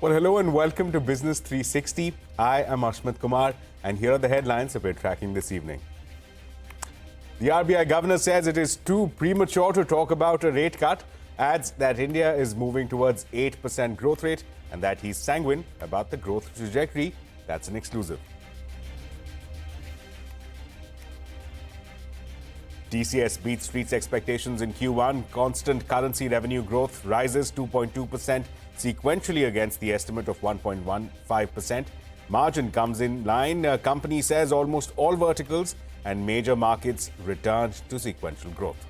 Well, hello and welcome to Business 360. I am Ashmit Kumar, and here are the headlines that we're tracking this evening. The RBI Governor says it is too premature to talk about a rate cut, adds that India is moving towards 8% growth rate, and that he's sanguine about the growth trajectory. That's an exclusive. TCS beats Street's expectations in Q1. Constant currency revenue growth rises 2.2% sequentially against the estimate of 1.15%. Margin comes in line. Company says almost all verticals and major markets returned to sequential growth.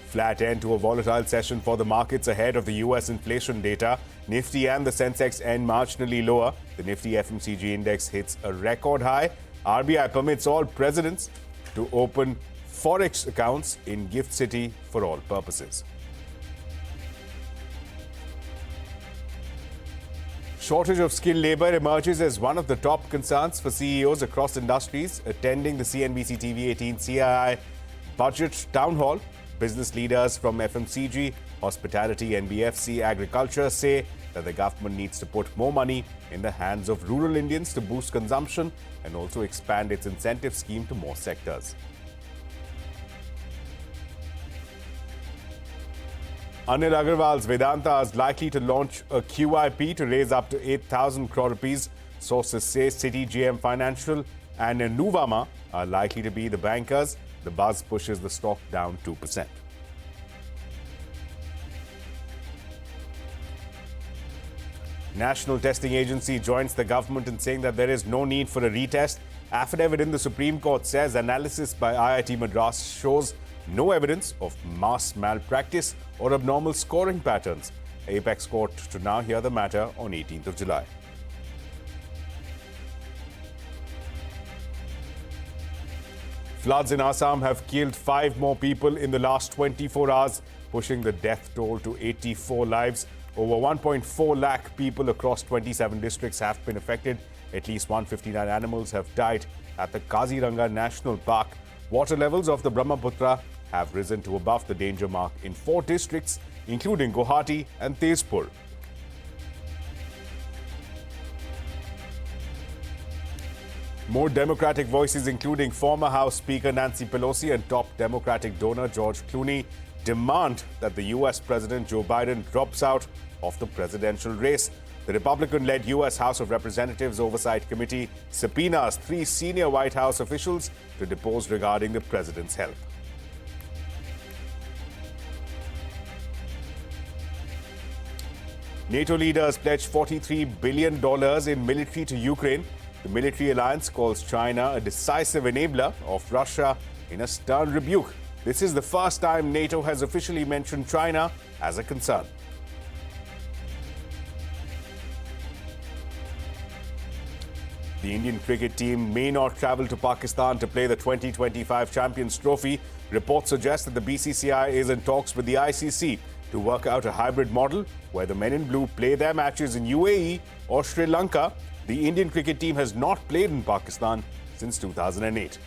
Flat end to a volatile session for the markets ahead of the US inflation data. Nifty and the Sensex end marginally lower. The Nifty FMCG index hits a record high. RBI permits all presidents to open Forex accounts in Gift City for all purposes. Shortage of skilled labor emerges as one of the top concerns for CEOs across industries attending the CNBC TV18-CII Budget Townhall. Business leaders from FMCG, hospitality, NBFC, agriculture say that the government needs to put more money in the hands of rural Indians to boost consumption and also expand its incentive scheme to more sectors. Anil Agarwal's Vedanta is likely to launch a QIP to raise up to 8,000 crore rupees. Sources say Citi, GM Financial and Nuvama are likely to be the bankers. The buzz pushes the stock down 2%. National Testing Agency joins the government in saying that there is no need for a retest. Affidavit in the Supreme Court says analysis by IITMadras shows no evidence of mass malpractice or abnormal scoring patterns. Apex Court to now hear the matter on 18th of July. Floods in Assam have killed 5 more people in the last 24 hours, pushing the death toll to 84 lives. Over 1.4 lakh people across 27 districts have been affected. At least 159 animals have died at the Kaziranga National Park. Water levels of the Brahmaputra have risen to above the danger mark in 4 districts, including Guwahati and Tezpur. More Democratic voices, including former House Speaker Nancy Pelosi and top Democratic donor George Cloony, demand that the U.S. President Joe Biden drops out of the presidential race. The Republican-led U.S. House of Representatives Oversight Committee subpoenas 3 senior White House officials to depose regarding the president's health. NATO leaders pledged $43 billion in military to Ukraine. The military alliance calls China a decisive enabler of Russia in a stern rebuke. This is the first time NATO has officially mentioned China as a concern. The Indian cricket team may not travel to Pakistan to play the 2025 Champions Trophy. Reports suggest that the BCCI is in talks with the ICC to work out a hybrid model where the men in blue play their matches in UAE or Sri Lanka. The Indian cricket team has not played in Pakistan since 2008.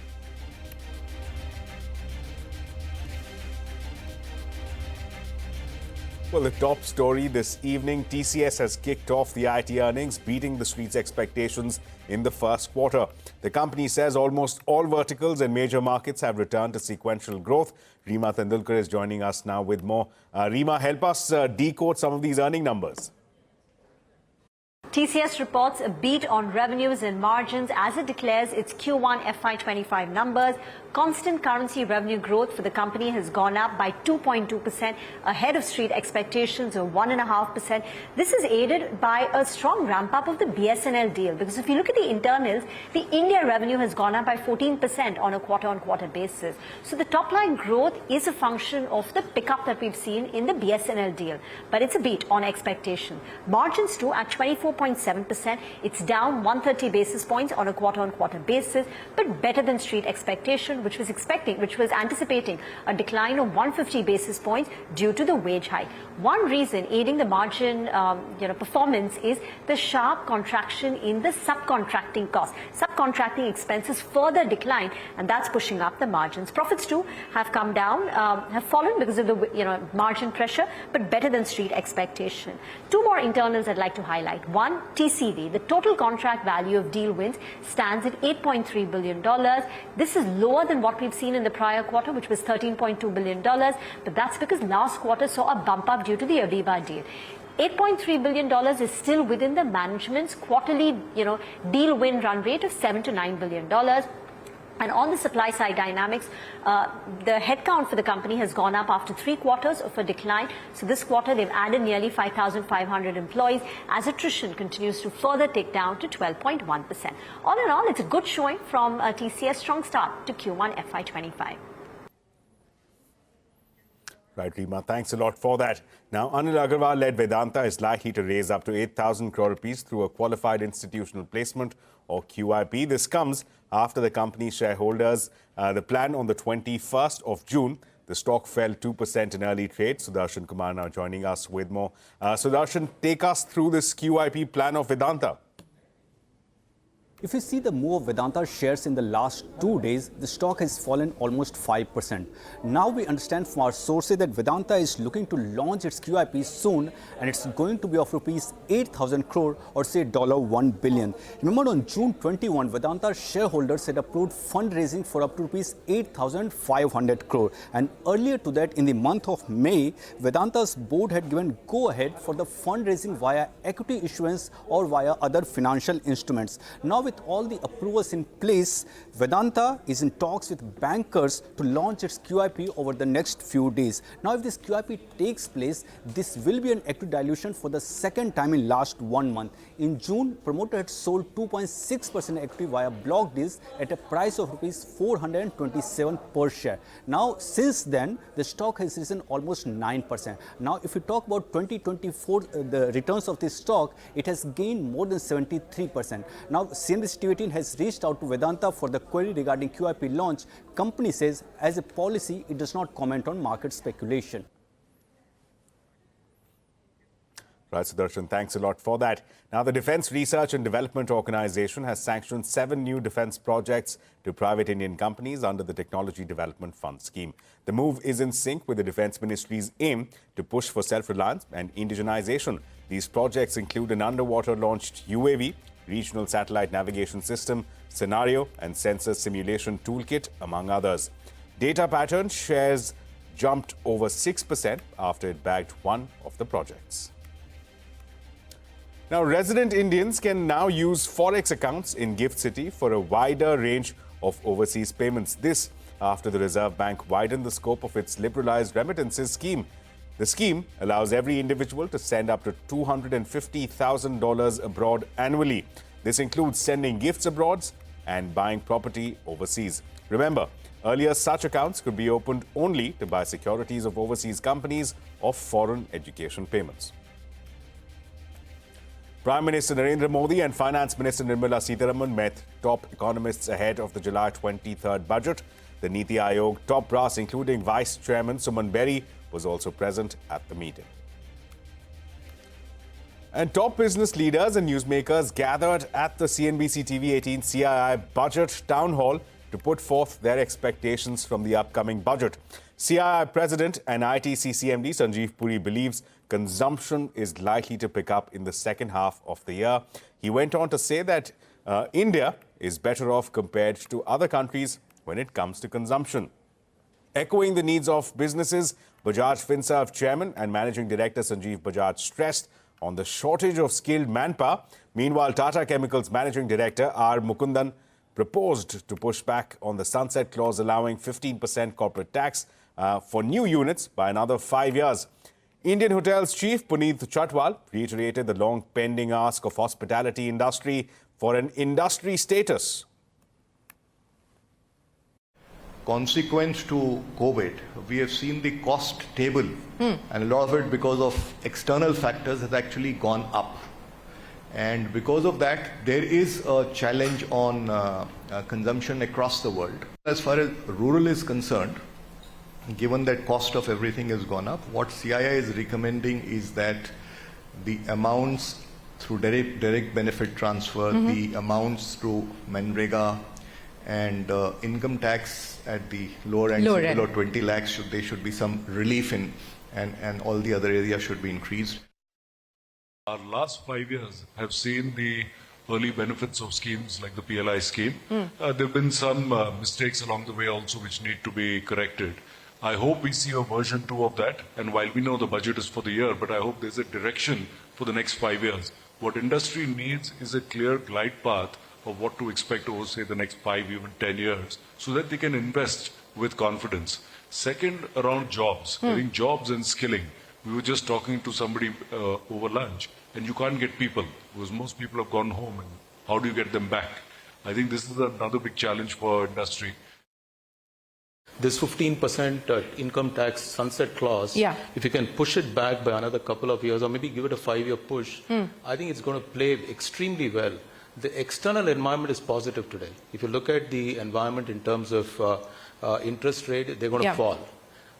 Well, the top story this evening, TCS has kicked off the IT earnings, beating the street's expectations in the first quarter. The company says almost all verticals and major markets have returned to sequential growth. Rima Tendulkar is joining us now with more. Rima, help us decode some of these earning numbers. TCS reports a beat on revenues and margins as it declares its Q1 FY25 numbers. Constant currency revenue growth for the company has gone up by 2.2% ahead of street expectations of 1.5%. This is aided by a strong ramp up of the BSNL deal, because if you look at the internals, the India revenue has gone up by 14% on a quarter-on-quarter basis. So the top line growth is a function of the pickup that we've seen in the BSNL deal, but it's a beat on expectation. Margins too at 24.7%. It's down 130 basis points on a quarter-on-quarter basis, but better than street expectation, which was anticipating a decline of 150 basis points due to the wage hike. One reason aiding the margin performance is the sharp contraction in the subcontracting costs. Subcontracting expenses further decline, and that's pushing up the margins. Profits too have come down, have fallen because of the margin pressure, but better than street expectation. Two more internals I'd like to highlight. One, TCV, the total contract value of deal wins, stands at $8.3 billion. This is lower than what we've seen in the prior quarter, which was $13.2 billion, but that's because last quarter saw a bump up due to the Aviva deal. $8.3 billion is still within the management's quarterly, deal win run rate of $7 to $9 billion. And on the supply side dynamics, the headcount for the company has gone up after 3 quarters of a decline. So this quarter, they've added nearly 5,500 employees as attrition continues to further tick down to 12.1%. All in all, it's a good showing from TCS. Strong start to Q1 FY25. Right, Reema, thanks a lot for that. Now, Anil Agarwal-led Vedanta is likely to raise up to 8,000 crore rupees through a qualified institutional placement, or QIP. This comes after the company's shareholders, the plan on the 21st of June. The stock fell 2% in early trade. Sudarshan Kumar now joining us with more. Sudarshan, take us through this QIP plan of Vedanta. If you see the move of Vedanta shares in the last 2 days, the stock has fallen almost 5%. Now we understand from our sources that Vedanta is looking to launch its QIP soon, and it's going to be of rupees 8,000 crore or say $1 billion. Remember, on June 21, Vedanta's shareholders had approved fundraising for up to rupees 8,500 crore. And earlier to that, in the month of May, Vedanta's board had given go-ahead for the fundraising via equity issuance or via other financial instruments. Now, with all the approvals in place, Vedanta is in talks with bankers to launch its QIP over the next few days. Now, if this QIP takes place, this will be an equity dilution for the second time in last 1 month. In June, promoter had sold 2.6% equity via block deals at a price of rupees 427 per share. Now, since then, the stock has risen almost 9%. Now, if you talk about 2024, the returns of this stock, it has gained more than 73%. Now, CNBC TV18 has reached out to Vedanta for the query regarding QIP launch. Company says, as a policy, it does not comment on market speculation. Right, Sudarshan, thanks a lot for that. Now, the Defence Research and Development Organization has sanctioned 7 new defence projects to private Indian companies under the Technology Development Fund scheme. The move is in sync with the Defence Ministry's aim to push for self-reliance and indigenization. These projects include an underwater-launched UAV, regional satellite navigation system, scenario and sensor simulation toolkit, among others. Data pattern shares jumped over 6% after it bagged one of the projects. Now, resident Indians can now use Forex accounts in Gift City for a wider range of overseas payments. This after the Reserve Bank widened the scope of its liberalized remittances scheme. The scheme allows every individual to send up to $250,000 abroad annually. This includes sending gifts abroad and buying property overseas. Remember, earlier such accounts could be opened only to buy securities of overseas companies or foreign education payments. Prime Minister Narendra Modi and Finance Minister Nirmala Sitharaman met top economists ahead of the July 23rd budget. The NEET Aayog top brass, including Vice Chairman Suman Berry, was also present at the meeting. And top business leaders and newsmakers gathered at the CNBC TV18-CII Budget Townhall to put forth their expectations from the upcoming budget. CII President and ITC CMD Sanjeev Puri believes consumption is likely to pick up in the second half of the year. He went on to say that India is better off compared to other countries when it comes to consumption. Echoing the needs of businesses, Bajaj Finserv Chairman and Managing Director Sanjeev Bajaj stressed on the shortage of skilled manpower. Meanwhile, Tata Chemicals Managing Director R. Mukundan proposed to push back on the sunset clause allowing 15% corporate tax for new units by another 5 years. Indian Hotels Chief Puneet Chhatwal reiterated the long pending ask of hospitality industry for an industry status. Consequent to COVID, we have seen the cost table, and a lot of it because of external factors has actually gone up. And because of that, there is a challenge on consumption across the world. As far as rural is concerned, given that cost of everything has gone up, what CII is recommending is that the amounts through direct benefit transfer, the amounts through Manrega and income tax at the lower end, so below 20 lakhs, there should be some relief in, and all the other areas should be increased. Our last 5 years have seen the early benefits of schemes like the PLI scheme. There have been some mistakes along the way also which need to be corrected. I hope we see a version 2 of that, and while we know the budget is for the year, but I hope there's a direction for the next 5 years. What industry needs is a clear glide path of what to expect over, say, the next 5, even 10 years, so that they can invest with confidence. Second, around jobs, getting jobs and skilling. We were just talking to somebody over lunch, and you can't get people because most people have gone home, and how do you get them back? I think this is another big challenge for industry. This 15% income tax sunset clause, if you can push it back by another couple of years or maybe give it a 5-year push, I think it's going to play extremely well. The external environment is positive today. If you look at the environment in terms of interest rate, they're going to fall.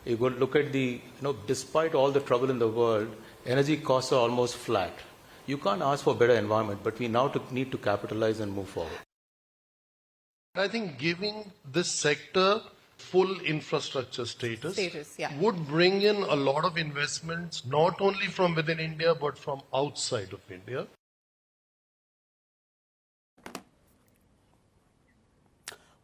You go look at the, despite all the trouble in the world, energy costs are almost flat. You can't ask for a better environment, but we now need to capitalize and move forward. I think giving this sector full infrastructure status would bring in a lot of investments, not only from within India, but from outside of India.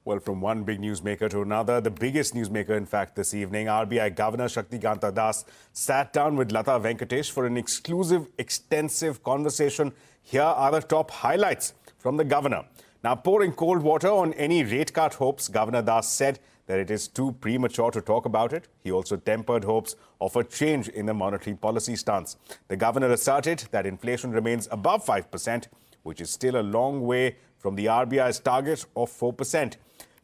Well, from one big newsmaker to another, the biggest newsmaker, in fact, this evening, RBI Governor Shaktikanta Das sat down with Lata Venkatesh for an exclusive, extensive conversation. Here are the top highlights from the governor. Now, pouring cold water on any rate cut hopes, Governor Das said that it is too premature to talk about it. He also tempered hopes of a change in the monetary policy stance. The governor asserted that inflation remains above 5%, which is still a long way from the RBI's target of 4%.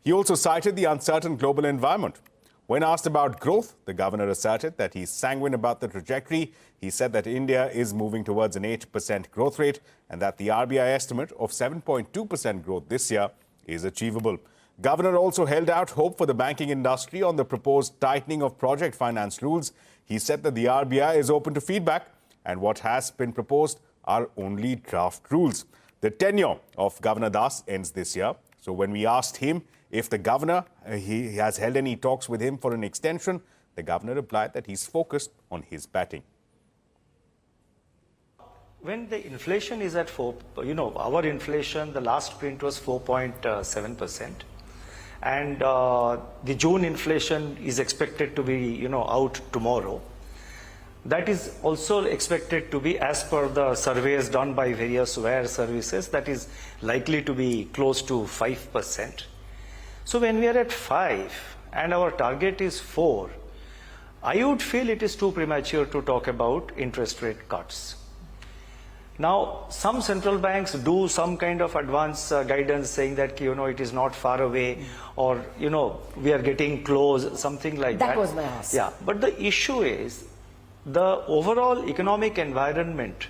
He also cited the uncertain global environment. When asked about growth, the governor asserted that he's sanguine about the trajectory. He said that India is moving towards an 8% growth rate and that the RBI estimate of 7.2% growth this year is achievable. Governor also held out hope for the banking industry on the proposed tightening of project finance rules. He said that the RBI is open to feedback and what has been proposed are only draft rules. The tenure of Governor Das ends this year. So when we asked him if the governor, he has held any talks with him for an extension, the governor replied that he's focused on his batting. When the inflation is at 4, our inflation, the last print was 4.7%. And the June inflation is expected to be, out tomorrow. That is also expected to be, as per the surveys done by various wire services, that is likely to be close to 5%. So when we are at 5 and our target is 4, I would feel it is too premature to talk about interest rate cuts. Now, some central banks do some kind of advance guidance saying that, it is not far away or, we are getting close, something like that. That was my ask. Yeah, but the issue is the overall economic environment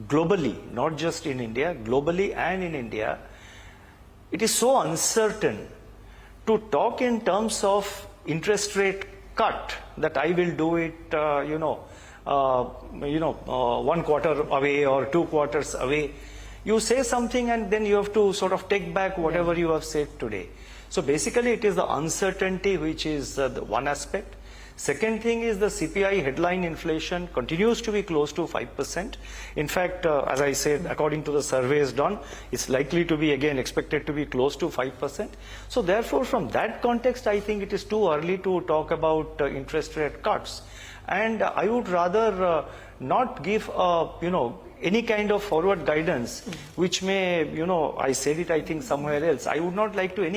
globally, not just in India, globally and in India, it is so uncertain to talk in terms of interest rate cut that I will do it, 1 quarter away or 2 quarters away. You say something and then you have to sort of take back whatever you have said today. So basically it is the uncertainty which is the one aspect. Second thing is the CPI headline inflation continues to be close to 5%. In fact, as I said, according to the surveys done, it's likely to be again expected to be close to 5%. So therefore, from that context, I think it is too early to talk about interest rate cuts. And I would rather not give, any kind of forward guidance, which may, I said it, I think, somewhere else. I would not like to give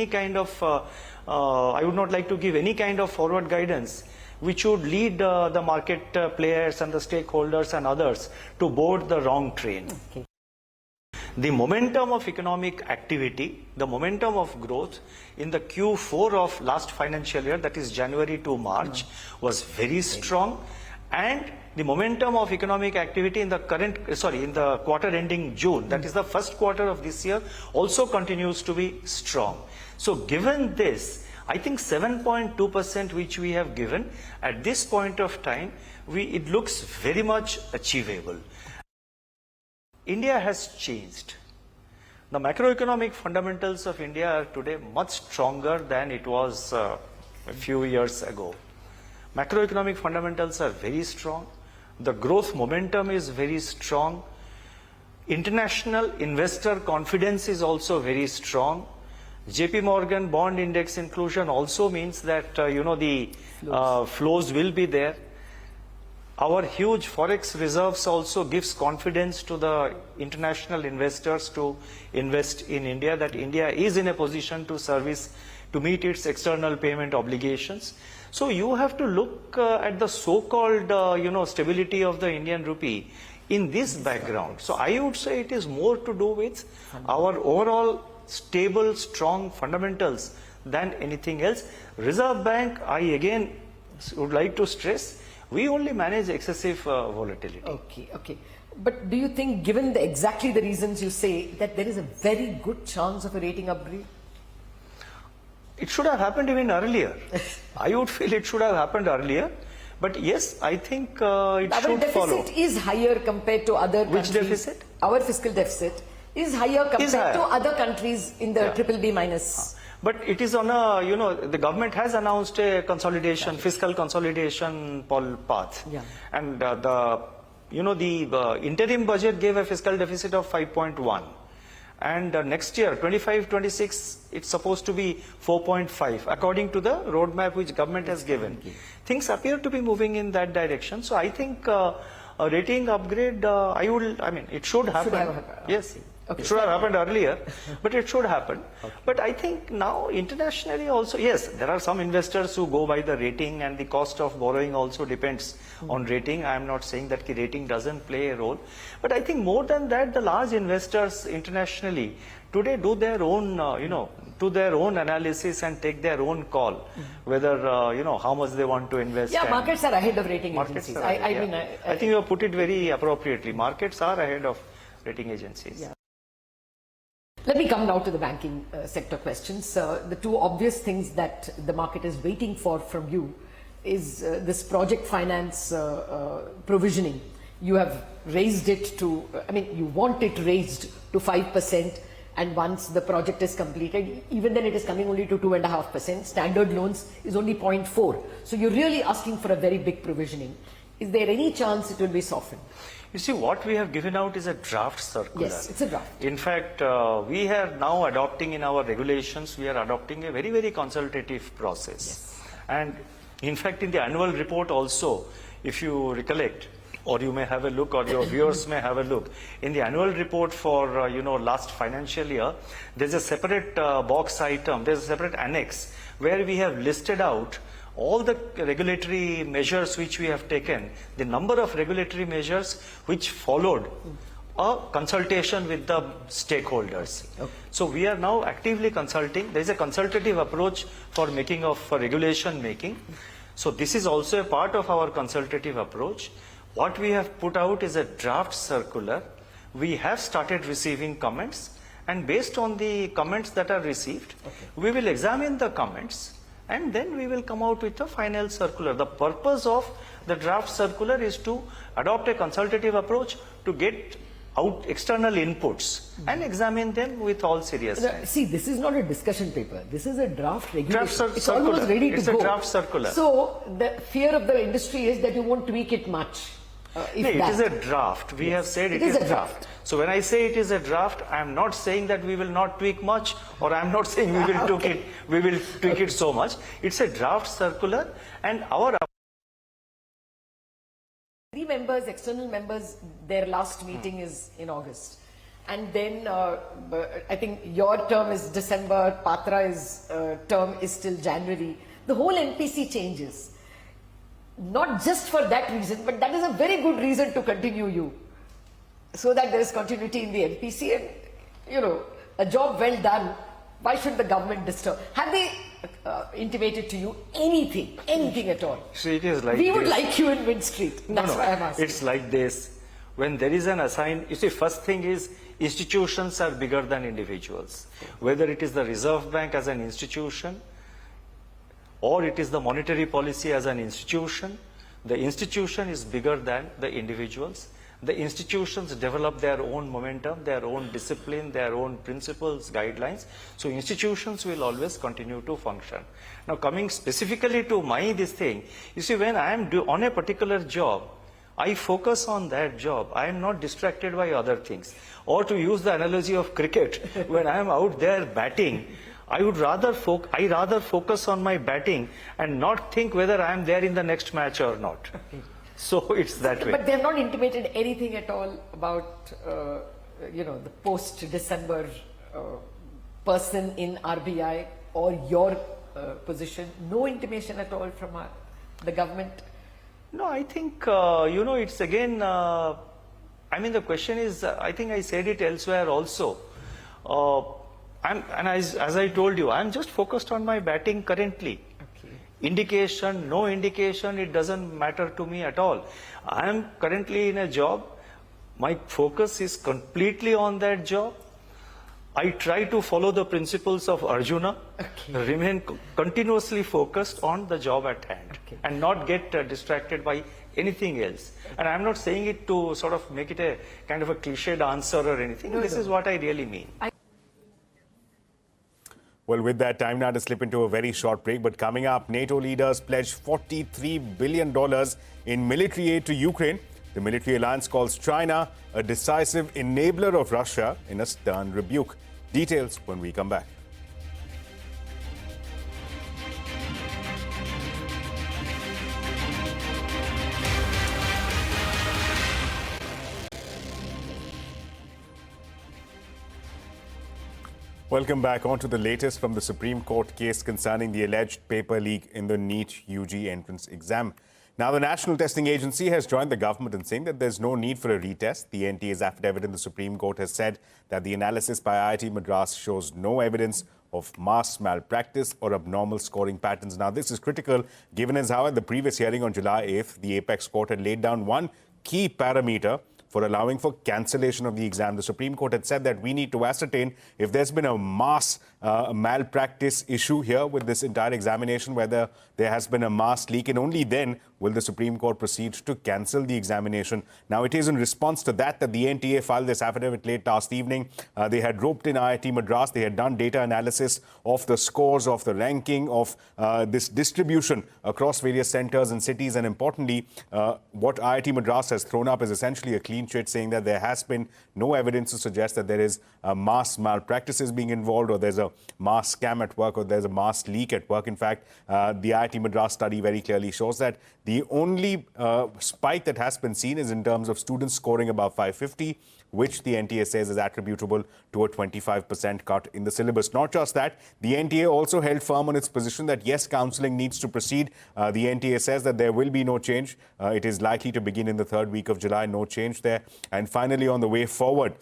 any kind of forward guidance which would lead the market players and the stakeholders and others to board the wrong train. Okay. The momentum of economic activity, the momentum of growth in the Q4 of last financial year, that is January to March, was very strong. And the momentum of economic activity in the quarter ending June, that is the first quarter of this year, also continues to be strong. So given this, I think 7.2% which we have given at this point of time, it looks very much achievable. India has changed. The macroeconomic fundamentals of India are today much stronger than it was a few years ago. Macroeconomic fundamentals are very strong. The growth momentum is very strong. International investor confidence is also very strong. JP Morgan bond index inclusion also means that the flows will be there. Our huge Forex reserves also gives confidence to the international investors to invest in India, that India is in a position to meet its external payment obligations. So you have to look at the so-called stability of the Indian rupee in this background. So I would say it is more to do with our overall stable, strong fundamentals than anything else. Reserve Bank, I again would like to stress, we only manage excessive volatility. Okay. But do you think, given exactly the reasons you say, that there is a very good chance of a rating upgrade? It should have happened even earlier. I would feel it should have happened earlier. But yes, I think it should follow. Our deficit is higher compared to other countries. Which deficit? Our fiscal deficit is higher compared to other countries in the BBB minus. But it is on a, the government has announced a consolidation, fiscal consolidation path. Yeah. And the interim budget gave a fiscal deficit of 5.1. And next year, 25-26, it's supposed to be 4.5, according to the roadmap which government has given. Things appear to be moving in that direction. So I think a rating upgrade, it should happen. Yes. Okay. It should have happened earlier, but it should happen. Okay. But I think now internationally also, yes, there are some investors who go by the rating, and the cost of borrowing also depends on rating. I am not saying that the rating doesn't play a role. But I think more than that, the large investors internationally today do their own, do their own analysis and take their own call, whether, how much they want to invest. Yeah, markets are ahead of rating agencies. I think you have put it very appropriately. Markets are ahead of rating agencies. Yeah. Let me come now to the banking sector questions. The two obvious things that the market is waiting for from you is this project finance provisioning. You have raised it to, you want it raised to 5%, and once the project is completed, even then it is coming only to 2.5%. Standard loans is only 0.4. So you're really asking for a very big provisioning. Is there any chance it will be softened? You see, what we have given out is a draft circular. Yes, it's a draft. In fact, we are now adopting in our regulations, we are adopting a very, very consultative process. Yes. And in fact, in the annual report also, if you recollect, or you may have a look, or your viewers may have a look, in the annual report for, last financial year, there's a separate box item, there's a separate annex, where we have listed out all the regulatory measures which we have taken, the number of regulatory measures which followed a consultation with the stakeholders. Okay. So we are now actively consulting. There is a consultative approach for regulation making. So this is also a part of our consultative approach. What we have put out is a draft circular. We have started receiving comments, and based on the comments that are received, we will examine the comments, and then we will come out with a final circular. The purpose of the draft circular is to adopt a consultative approach to get out external inputs and examine them with all seriousness. See, this is not a discussion paper. This is a draft regulation. It's almost ready to go. It's a draft circular. So the fear of the industry is that you won't tweak it much. It is a draft. We have said it is a draft. So when I say it is a draft, I am not saying that we will not tweak much, or I am not saying we will tweak it so much. It's a draft circular, and our 3 members, external members, their last meeting is in August. And then I think your term is December, Patra's term is till January. The whole NPC changes. Not just for that reason, but that is a very good reason to continue you. So that there is continuity in the NPC, and, a job well done. Why should the government disturb? Have they intimated to you anything at all? So it is like we would this. like you in VinStreet. That's why I'm asking. It's like this. When there is an assigned, you see, first thing is institutions are bigger than individuals. Whether it is the Reserve Bank as an institution or it is the monetary policy as an institution, the institution is bigger than the individuals. The institutions develop their own momentum, their own discipline, their own principles, guidelines. So institutions will always continue to function. Now coming specifically to this thing, you see, when I am on a particular job, I focus on that job. I am not distracted by other things. Or to use the analogy of cricket, when I am out there batting, I rather focus on my batting and not think whether I am there in the next match or not. So it's that way. But they have not intimated anything at all about, the post-December person in RBI or your position. No intimation at all from the government. No, I think, it's again, the question is, I think I said it elsewhere also. As I told you, I'm just focused on my batting currently. Okay. Indication, no indication, it doesn't matter to me at all. I am currently in a job. My focus is completely on that job. I try to follow the principles of Arjuna, remain continuously focused on the job at hand, and not get distracted by anything else. And I'm not saying it to sort of make it a kind of a cliched answer or anything. This is what I really mean. Well, with that, time now to slip into a very short break. But coming up, NATO leaders pledge $43 billion in military aid to Ukraine. The military alliance calls China a decisive enabler of Russia in a stern rebuke. Details when we come back. Welcome back. On to the latest from the Supreme Court case concerning the alleged paper leak in the NEET UG entrance exam. Now, the National Testing Agency has joined the government in saying that there's no need for a retest. The NTA's affidavit in the Supreme Court has said that the analysis by IITMadras shows no evidence of mass malpractice or abnormal scoring patterns. Now, this is critical given as how at the previous hearing on July 8th, the Apex Court had laid down one key parameter for allowing for cancellation of the exam. The Supreme Court had said that we need to ascertain if there's been a mass malpractice issue here with this entire examination, whether there has been a mass leak, and only then will the Supreme Court proceed to cancel the examination. Now, it is in response to that the NTA filed this affidavit late last evening. They had roped in IITMadras. They had done data analysis of the scores, of the ranking, of this distribution across various centers and cities. And importantly, what IITMadras has thrown up is essentially a clean chit, saying that there has been no evidence to suggest that there is mass malpractices being involved, or there's a mass scam at work, or there's a mass leak at work. In fact, the IITMadras study very clearly shows that the only spike that has been seen is in terms of students scoring above 550, which the NTA says is attributable to a 25% cut in the syllabus. Not just that, the NTA also held firm on its position that yes, counselling needs to proceed. The NTA says that there will be no change. It is likely to begin in the third week of July. No change there. And finally, on the way forward,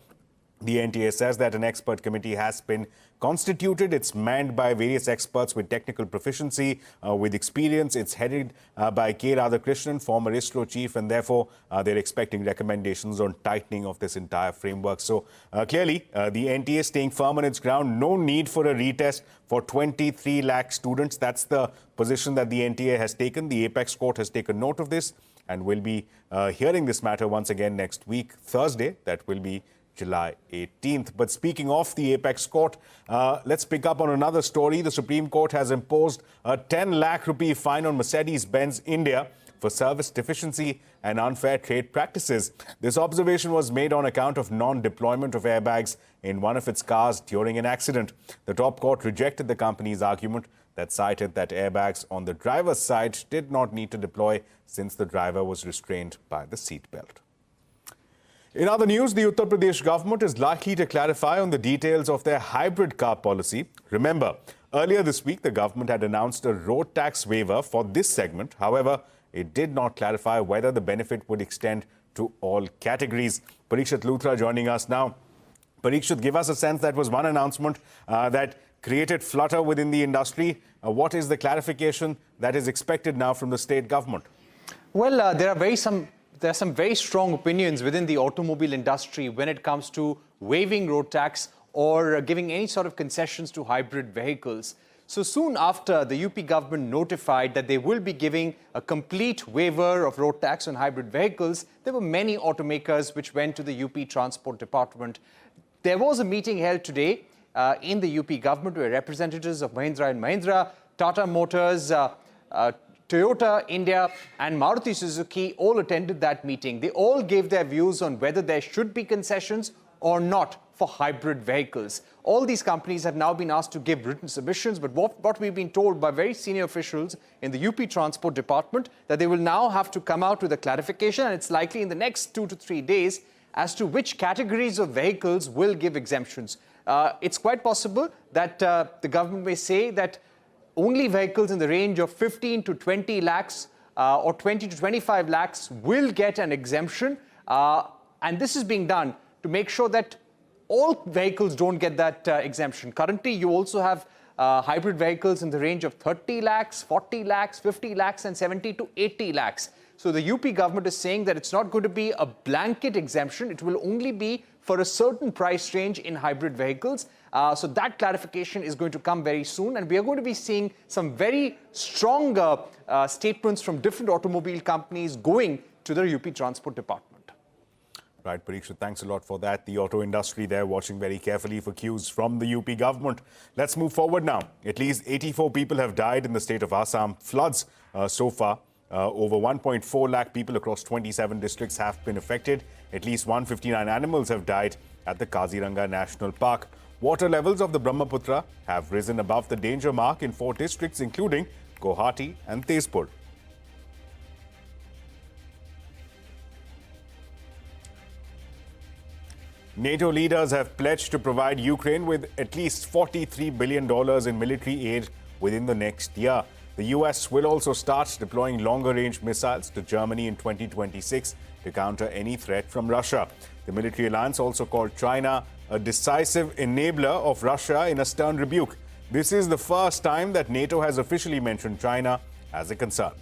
the NTA says that an expert committee has been constituted. It's manned by various experts with technical proficiency, with experience. It's headed by K. Radhakrishnan, former ISRO chief, and therefore they're expecting recommendations on tightening of this entire framework. So clearly, the NTA is staying firm on its ground. No need for a retest for 23 lakh students. That's the position that the NTA has taken. The Apex Court has taken note of this and will be hearing this matter once again next week, Thursday. That will be July 18th. But speaking of the Apex Court, let's pick up on another story. The Supreme Court has imposed a 10 lakh rupee fine on Mercedes-Benz India for service deficiency and unfair trade practices. This observation was made on account of non-deployment of airbags in one of its cars during an accident. The top court rejected the company's argument that cited that airbags on the driver's side did not need to deploy since the driver was restrained by the seatbelt. In other news, the Uttar Pradesh government is likely to clarify on the details of their hybrid car policy. Remember, earlier this week, the government had announced a road tax waiver for this segment. However, it did not clarify whether the benefit would extend to all categories. Parikshit Luthra joining us now. Parikshit, give us a sense. That was one announcement that created flutter within the industry. What is the clarification that is expected now from the state government? Well, there are some very strong opinions within the automobile industry when it comes to waiving road tax or giving any sort of concessions to hybrid vehicles. So soon after the UP government notified that they will be giving a complete waiver of road tax on hybrid vehicles, there were many automakers which went to the UP Transport Department. There was a meeting held today in the UP government where representatives of Mahindra & Mahindra, Tata Motors, Toyota India and Maruti Suzuki all attended that meeting. They all gave their views on whether there should be concessions or not for hybrid vehicles. All these companies have now been asked to give written submissions, but what we've been told by very senior officials in the UP Transport Department that they will now have to come out with a clarification, and it's likely in the next 2 to 3 days, as to which categories of vehicles will give exemptions. It's quite possible that the government may say that only vehicles in the range of 15 to 20 lakhs or 20 to 25 lakhs will get an exemption. And this is being done to make sure that all vehicles don't get that exemption. Currently, you also have hybrid vehicles in the range of 30 lakhs, 40 lakhs, 50 lakhs and 70 to 80 lakhs. So the UP government is saying that it's not going to be a blanket exemption. It will only be for a certain price range in hybrid vehicles. So that clarification is going to come very soon. And we are going to be seeing some very strong statements from different automobile companies going to the UP Transport Department. Right, Parikshit, thanks a lot for that. The auto industry there watching very carefully for cues from the UP government. Let's move forward now. At least 84 people have died in the state of Assam floods so far. Over 1.4 lakh people across 27 districts have been affected. At least 159 animals have died at the Kaziranga National Park. Water levels of the Brahmaputra have risen above the danger mark in 4 districts, including Guwahati and Tezpur. NATO leaders have pledged to provide Ukraine with at least $43 billion in military aid within the next year. The US will also start deploying longer-range missiles to Germany in 2026 to counter any threat from Russia. The military alliance also called China a decisive enabler of Russia in a stern rebuke. This is the first time that NATO has officially mentioned China as a concern.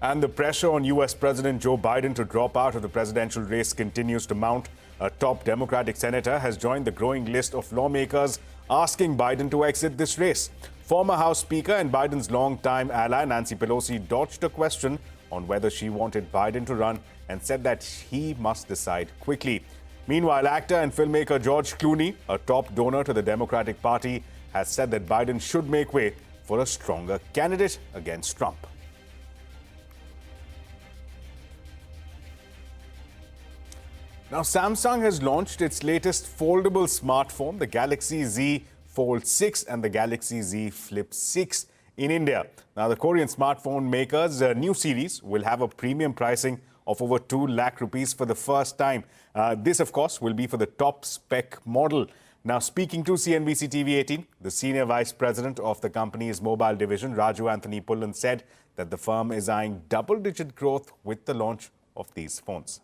And the pressure on US President Joe Biden to drop out of the presidential race continues to mount. A top Democratic senator has joined the growing list of lawmakers asking Biden to exit this race. Former House Speaker and Biden's longtime ally Nancy Pelosi dodged a question on whether she wanted Biden to run and said that he must decide quickly. Meanwhile, actor and filmmaker George Clooney, a top donor to the Democratic Party, has said that Biden should make way for a stronger candidate against Trump. Now, Samsung has launched its latest foldable smartphone, the Galaxy Z Fold 6 and the Galaxy Z Flip 6 in India. Now, the Korean smartphone maker's new series will have a premium pricing of over 2 lakh rupees for the first time. This, of course, will be for the top spec model. Now, speaking to CNBC TV18, the senior vice president of the company's mobile division, Raju Anthony Pullan, said that the firm is eyeing double-digit growth with the launch of these phones.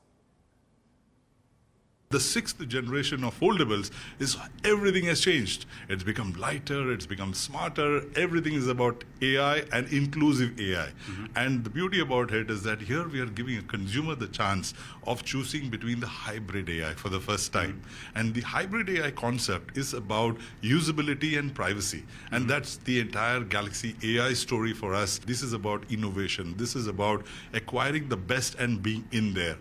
The 6th generation of foldables is everything has changed. It's become lighter, it's become smarter. Everything is about AI and inclusive AI. And the beauty about it is that here we are giving a consumer the chance of choosing between the hybrid AI for the first time. And the hybrid AI concept is about usability and privacy. And that's the entire Galaxy AI story for us. This is about innovation. This is about acquiring the best and being in there.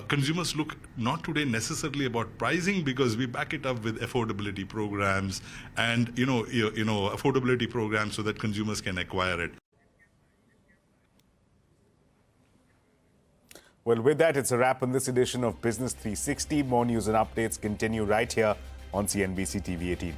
Consumers look not today necessarily about pricing because we back it up with affordability programs and affordability programs so that consumers can acquire it. Well, with that, it's a wrap on this edition of Business 360. More news and updates continue right here on CNBC TV18.